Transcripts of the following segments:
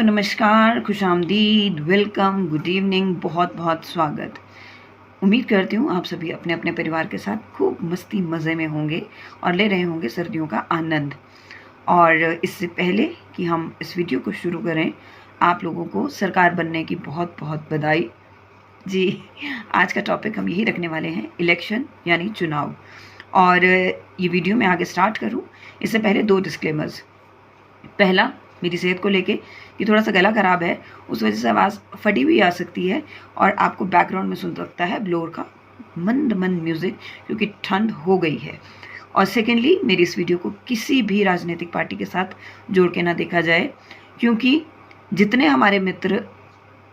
नमस्कार, खुशामदीद, welcome, good evening, बहुत बहुत स्वागत। उम्मीद करती हूँ आप सभी अपने अपने परिवार के साथ खूब मस्ती मज़े में होंगे और ले रहे होंगे सर्दियों का आनंद। और इससे पहले कि हम इस वीडियो को शुरू करें, आप लोगों को सरकार बनने की बहुत बहुत बधाई। जी, आज का टॉपिक हम यही रखने वाले हैं, इलेक्शन यानी चुनाव। और ये वीडियो मैं आगे स्टार्ट करूँ इससे पहले 2 डिस्क्लेमर्स। पहला, मेरी सेहत को लेके कि थोड़ा सा गला ख़राब है, उस वजह से आवाज़ फटी हुई आ सकती है और आपको बैकग्राउंड में सुन सकता है ब्लोअर का मंद मंद म्यूज़िक, क्योंकि ठंड हो गई है। और सेकेंडली, मेरी इस वीडियो को किसी भी राजनीतिक पार्टी के साथ जोड़ के ना देखा जाए, क्योंकि जितने हमारे मित्र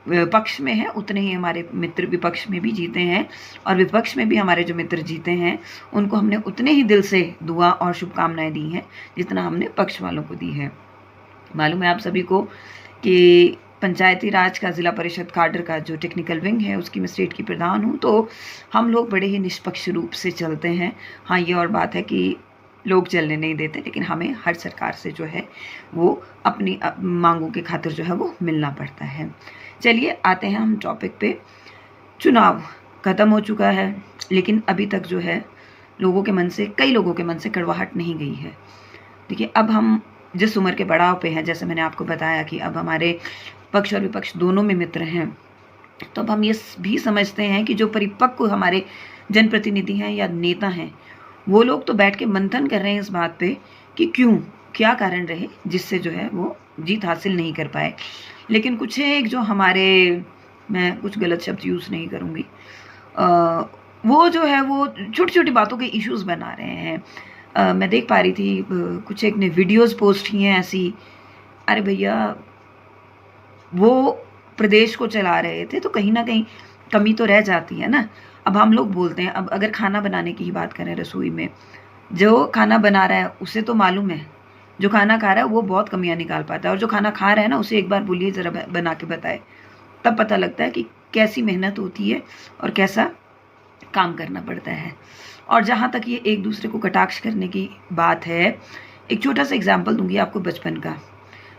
पक्ष में हैं उतने ही हमारे मित्र विपक्ष में भी जीते हैं, और विपक्ष में भी हमारे जो मित्र जीते हैं उनको हमने उतने ही दिल से दुआ और शुभकामनाएं दी हैं जितना हमने पक्ष वालों को दी है। मालूम है आप सभी को कि पंचायती राज का ज़िला परिषद काडर का जो टेक्निकल विंग है उसकी मैं स्टेट की प्रधान हूँ, तो हम लोग बड़े ही निष्पक्ष रूप से चलते हैं। हाँ, ये और बात है कि लोग चलने नहीं देते, लेकिन हमें हर सरकार से जो है वो अपनी मांगों के खातिर जो है वो मिलना पड़ता है। चलिए आते हैं हम टॉपिक पे। चुनाव ख़त्म हो चुका है, लेकिन अभी तक जो है लोगों के मन से, कई लोगों के मन से कड़वाहट नहीं गई है। देखिए, अब हम जिस उम्र के पड़ाव पे हैं, जैसे मैंने आपको बताया कि अब हमारे पक्ष और विपक्ष दोनों में मित्र हैं, तो अब हम ये भी समझते हैं कि जो परिपक्व हमारे जनप्रतिनिधि हैं या नेता हैं, वो लोग तो बैठ के मंथन कर रहे हैं इस बात पे कि क्यों, क्या कारण रहे जिससे जो है वो जीत हासिल नहीं कर पाए। लेकिन कुछ एक जो हमारे, मैं कुछ गलत शब्द यूज़ नहीं करूँगी, वो जो है वो छोटी छोटी बातों के इश्यूज़ बना रहे हैं। मैं देख पा रही थी कुछ एक ने वीडियोस पोस्ट की हैं ऐसी। अरे भैया, वो प्रदेश को चला रहे थे तो कहीं ना कहीं कमी तो रह जाती है ना। अब हम लोग बोलते हैं, अब अगर खाना बनाने की ही बात करें, रसोई में जो खाना बना रहा है उसे तो मालूम है, जो खाना खा रहा है वो बहुत कमियां निकाल पाता है, और जो खाना खा रहा है ना उसे एक बार बोलिए ज़रा बना के बताए, तब पता लगता है कि कैसी मेहनत होती है और कैसा काम करना पड़ता है। और जहाँ तक ये एक दूसरे को कटाक्ष करने की बात है, एक छोटा सा एग्जाम्पल दूंगी आपको बचपन का।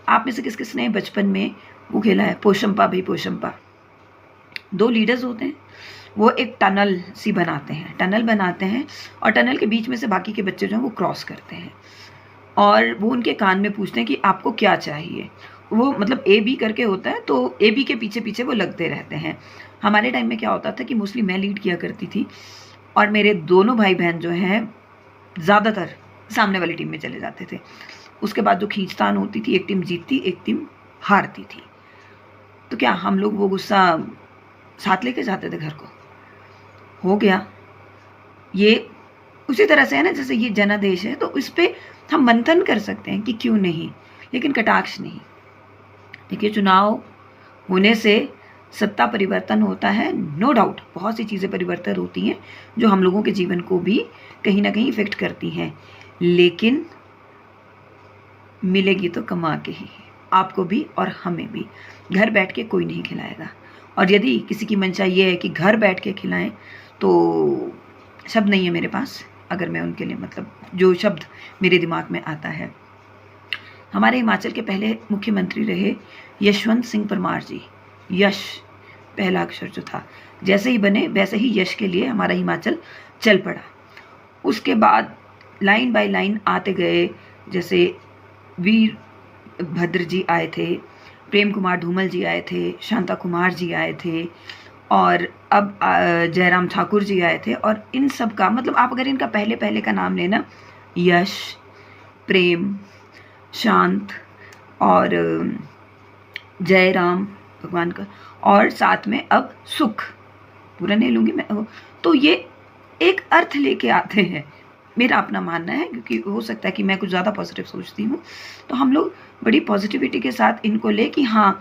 आप में से किस किस ने बचपन में वो खेला है, पोशंपा भाई पोशंपा। 2 लीडर्स होते हैं, वो एक टनल सी बनाते हैं और टनल के बीच में से बाकी के बच्चे जो हैं वो क्रॉस करते हैं, और वो उनके कान में पूछते हैं कि आपको क्या चाहिए। वो मतलब ए बी करके होता है, तो ए बी के पीछे पीछे वो लगते रहते हैं। हमारे टाइम में क्या होता था कि मोस्टली मैं लीड किया करती थी, और मेरे दोनों भाई बहन जो हैं ज़्यादातर सामने वाली टीम में चले जाते थे। उसके बाद जो खींचतान होती थी, एक टीम जीतती एक टीम हारती थी, तो क्या हम लोग वो गुस्सा साथ लेके जाते थे घर को? हो गया ये उसी तरह से है ना, जैसे ये जनादेश है, तो इस पर हम मंथन कर सकते हैं कि क्यों नहीं, लेकिन कटाक्ष नहीं। देखिए, चुनाव होने से सत्ता परिवर्तन होता है, नो डाउट बहुत सी चीज़ें परिवर्तन होती हैं जो हम लोगों के जीवन को भी कहीं ना कहीं इफेक्ट करती हैं, लेकिन मिलेगी तो कमा के ही, आपको भी और हमें भी। घर बैठ के कोई नहीं खिलाएगा, और यदि किसी की मंशा ये है कि घर बैठ के खिलाएं, तो शब्द नहीं है मेरे पास अगर मैं उनके लिए, मतलब जो शब्द मेरे दिमाग में आता है। हमारे हिमाचल के पहले मुख्यमंत्री रहे यशवंत सिंह परमार जी। यश पहला अक्षर जो था, जैसे ही बने वैसे ही यश के लिए हमारा हिमाचल चल पड़ा। उसके बाद लाइन बाय लाइन आते गए, जैसे वीरभद्र जी आए थे, प्रेम कुमार धूमल जी आए थे, शांता कुमार जी आए थे, और अब जयराम ठाकुर जी आए थे। और इन सब का मतलब आप अगर इनका पहले पहले का नाम लेना, यश, प्रेम, शांत और जयराम भगवान का, और साथ में अब सुख, पूरा नहीं लूँगी मैं, तो ये एक अर्थ लेके आते हैं। मेरा अपना मानना है, क्योंकि हो सकता है कि मैं कुछ ज़्यादा पॉजिटिव सोचती हूँ, तो हम लोग बड़ी पॉजिटिविटी के साथ इनको ले कि हाँ,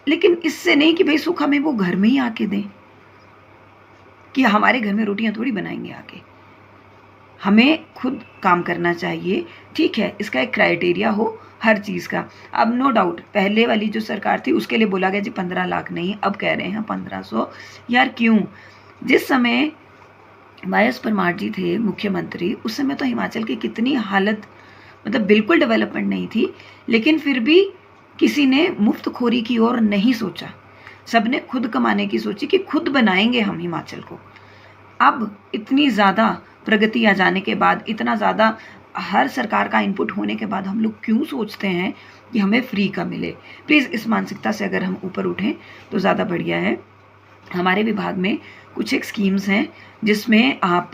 लेकिन इससे नहीं कि भाई सुख हमें वो घर में ही आके दें, कि हमारे घर में रोटियां थोड़ी बनाएंगे आके। हमें खुद काम करना चाहिए, ठीक है, इसका एक क्राइटेरिया हो हर चीज़ का। अब नो डाउट पहले वाली जो सरकार थी उसके लिए बोला गया जी 15 लाख नहीं, अब कह रहे हैं 1500। यार क्यों? जिस समय वाई.एस. परमार जी थे मुख्यमंत्री, उस समय तो हिमाचल की कितनी हालत, मतलब बिल्कुल डेवलपमेंट नहीं थी, लेकिन फिर भी किसी ने मुफ्तखोरी की ओर नहीं सोचा, सबने खुद कमाने की सोची कि खुद बनाएंगे हम हिमाचल को। अब इतनी ज़्यादा प्रगति आ जाने के बाद, इतना ज़्यादा हर सरकार का इनपुट होने के बाद हम लोग क्यों सोचते हैं कि हमें फ्री का मिले? प्लीज़ इस मानसिकता से अगर हम ऊपर उठें तो ज़्यादा बढ़िया है। हमारे विभाग में कुछ एक स्कीम्स हैं जिसमें आप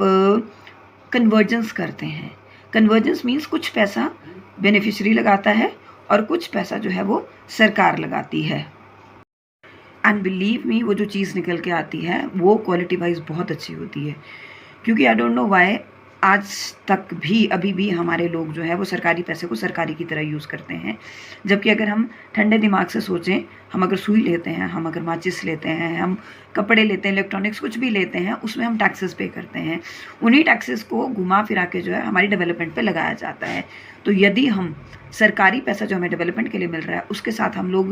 कन्वर्जेंस करते हैं। कन्वर्जेंस मीन्स कुछ पैसा बेनिफिशरी लगाता है और कुछ पैसा जो है वो सरकार लगाती है। एंड बिलीव मी, वो जो चीज़ निकल के आती है वो क्वालिटी वाइज बहुत अच्छी होती है। क्योंकि आई डोंट नो व्हाई आज तक भी अभी भी हमारे लोग जो है वो सरकारी पैसे को सरकारी की तरह यूज़ करते हैं। जबकि अगर हम ठंडे दिमाग से सोचें, हम अगर सुई लेते हैं, हम अगर माचिस लेते हैं, हम कपड़े लेते हैं, इलेक्ट्रॉनिक्स कुछ भी लेते हैं, उसमें हम टैक्सेस पे करते हैं। उन्हीं टैक्सेस को घुमा फिरा के जो है हमारी डेवलपमेंट पे लगाया जाता है। तो यदि हम सरकारी पैसा जो हमें डेवलपमेंट के लिए मिल रहा है उसके साथ हम लोग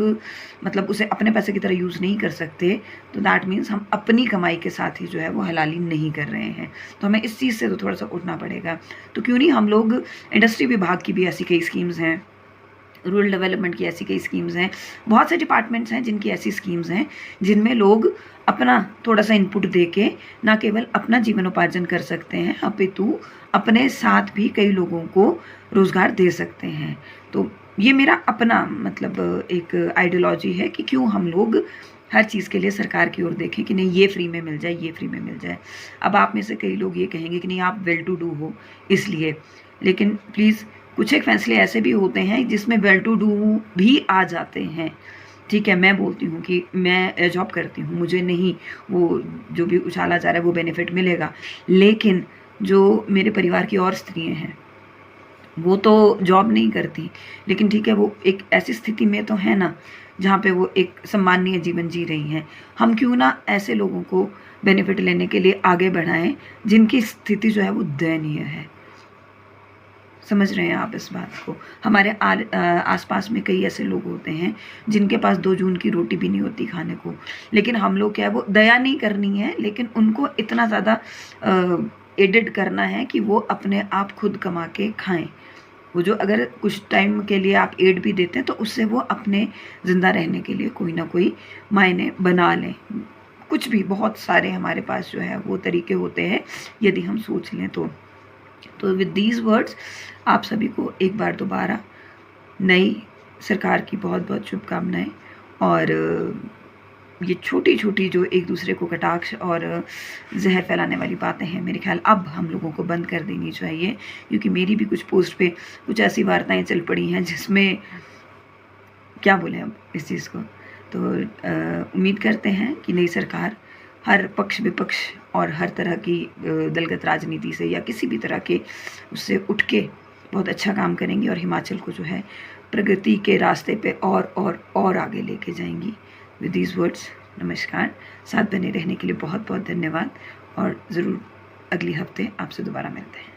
मतलब उसे अपने पैसे की तरह यूज़ नहीं कर सकते, तो दैट मीन्स हम अपनी कमाई के साथ ही जो है वो हलाली नहीं कर रहे हैं। तो हमें इस चीज़ से तो थोड़ा सा उठना पड़ेगा। तो क्यों नहीं हम लोग, इंडस्ट्री विभाग की भी ऐसी कई स्कीम्स हैं, रूरल डेवलपमेंट की ऐसी कई स्कीम्स हैं, बहुत से डिपार्टमेंट्स हैं जिनकी ऐसी स्कीम्स हैं जिनमें लोग अपना थोड़ा सा इनपुट दे के ना केवल अपना जीवनोपार्जन कर सकते हैं अपितु अपने साथ भी कई लोगों को रोज़गार दे सकते हैं। तो ये मेरा अपना मतलब एक आइडियोलॉजी है कि क्यों हम लोग हर चीज़ के लिए सरकार की ओर देखें कि नहीं ये फ्री में मिल जाए, ये फ्री में मिल जाए। अब आप में से कई लोग ये कहेंगे कि नहीं आप वेल टू डू हो इसलिए, लेकिन प्लीज़ कुछ एक फैसले ऐसे भी होते हैं जिसमें वेल टू डू भी आ जाते हैं। ठीक है, मैं बोलती हूँ कि मैं जॉब करती हूँ, मुझे नहीं वो जो भी उछाला जा रहा है वो बेनिफिट मिलेगा, लेकिन जो मेरे परिवार की और स्त्रियाँ हैं वो तो जॉब नहीं करती, लेकिन ठीक है वो एक ऐसी स्थिति में तो है ना जहाँ पे वो एक सम्माननीय जीवन जी रही हैं। हम क्यों ना ऐसे लोगों को बेनिफिट लेने के लिए आगे बढ़ाएं जिनकी स्थिति जो है वो दयनीय है। समझ रहे हैं आप इस बात को? हमारे आसपास में कई ऐसे लोग होते हैं जिनके पास 2 जून की रोटी भी नहीं होती खाने को, लेकिन हम लोग क्या है वो दया नहीं करनी है, लेकिन उनको इतना ज़्यादा एडिड करना है कि वो अपने आप खुद कमा के खाएं। वो जो अगर कुछ टाइम के लिए आप एड भी देते हैं तो उससे वो अपने ज़िंदा रहने के लिए कोई ना कोई मायने बना लें। कुछ भी बहुत सारे हमारे पास जो है वो तरीके होते हैं यदि हम सोच लें तो। विद दीज वर्ड्स आप सभी को एक बार दोबारा नई सरकार की बहुत बहुत शुभकामनाएं। और ये छोटी छोटी जो एक दूसरे को कटाक्ष और जहर फैलाने वाली बातें हैं, मेरे ख्याल अब हम लोगों को बंद कर देनी चाहिए, क्योंकि मेरी भी कुछ पोस्ट पे कुछ ऐसी वार्ताएं चल पड़ी हैं जिसमें क्या बोले अब इस चीज़ को। तो उम्मीद करते हैं कि नई सरकार हर पक्ष विपक्ष और हर तरह की दलगत राजनीति से या किसी भी तरह के उससे उठ के बहुत अच्छा काम करेंगी और हिमाचल को जो है प्रगति के रास्ते पे और आगे लेके जाएंगी। विद दीज वर्ड्स नमस्कार, साथ बने रहने के लिए बहुत बहुत धन्यवाद और ज़रूर अगले हफ्ते आपसे दोबारा मिलते हैं।